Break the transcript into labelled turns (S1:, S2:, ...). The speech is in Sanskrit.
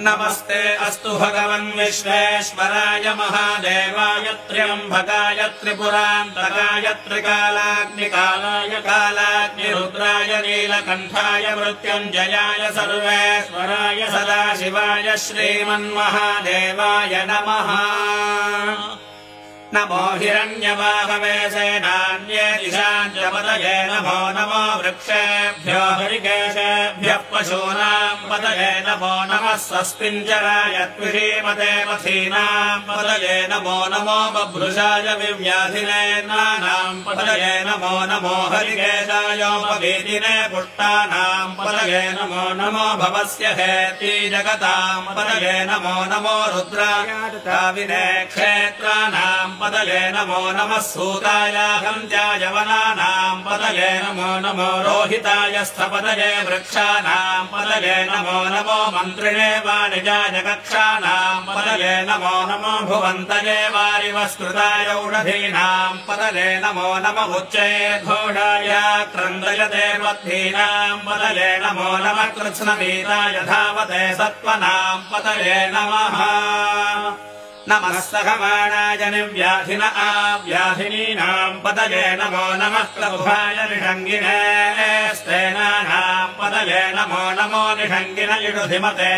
S1: नमस्ते अस्तु भगवन् विश्वेश्वराय महादेवाय त्र्यम्बकाय त्रिपुरान्तकाय त्रिकालाग्निकालाय कालाग्निरुद्राय नीलकण्ठाय मृत्युञ्जयाय सर्वेश्वराय सदाशिवाय श्रीमन्महादेवाय नमः। नमो हिरण्यवाहवे सेनान्ये दिशाञ्च नमो नमो वृक्षेभ्यो हरिकेशेभ्यः पशूनाम् पतये नमो नमः स्वस्मिञ्जराय त्विषीमते पथीनाम् पतये नमो नमो बभ्रुषाय विव्याधिनेन्द्राणाम् पतये नमो नमो हरिकेशायोपवीदिने पुष्टानाम् पतये नमो नमो भवस्य हेति जगताम् पतये नमो नमो रुद्राय क्षेत्राणाम् पतये नमो नमः सूताय हन्त्याय वनानाम् पतये नमो नमो रोहिताय स्थपतये वृक्षाणाम् पतये नमो नमो मन्त्रिणे वाणिजाय कक्षाणाम् पतये नमो नमो भुवन्तये वारिवस्कृताय औषधीनाम् पतये नमो नमः उच्चैर्घोषाय क्रन्दयते पद्धीनाम् पतये नमो नमः कृत्स्नवीताय धावते सत्त्वनाम् पतये नमः। नमः सखमाणाय निव्याधिन आव्याधिनीनाम् पतये नमो नमः क्लुभाय निषङ्गिने स्तेनानाम् पतये नमो नमो निषङ्गिन इडुधिमते